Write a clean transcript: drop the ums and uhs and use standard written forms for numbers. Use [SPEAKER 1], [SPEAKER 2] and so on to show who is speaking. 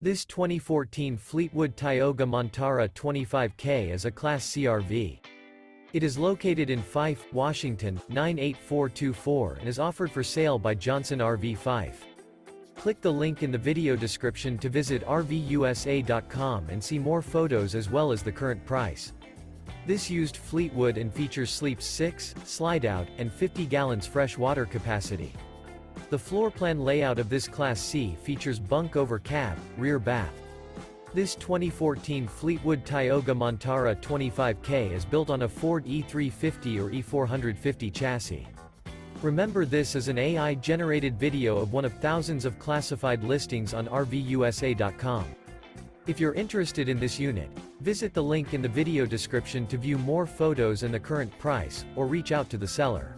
[SPEAKER 1] This 2014 Fleetwood Tioga Montara 25K is a Class C RV. It is located in Fife, Washington, 98424 and is offered for sale by Johnson RV Fife. Click the link in the video description to visit RVUSA.com and see more photos as well as the current price. This used Fleetwood and features sleeps 6, slide-out, and 50 gallons fresh water capacity. The floor plan layout of this Class C features bunk over cab, rear bath. This 2014 Fleetwood Tioga Montara 25K is built on a Ford E350 or E450 chassis. Remember, this is an AI-generated video of one of thousands of classified listings on RVUSA.com. If you're interested in this unit, visit the link in the video description to view more photos and the current price, or reach out to the seller.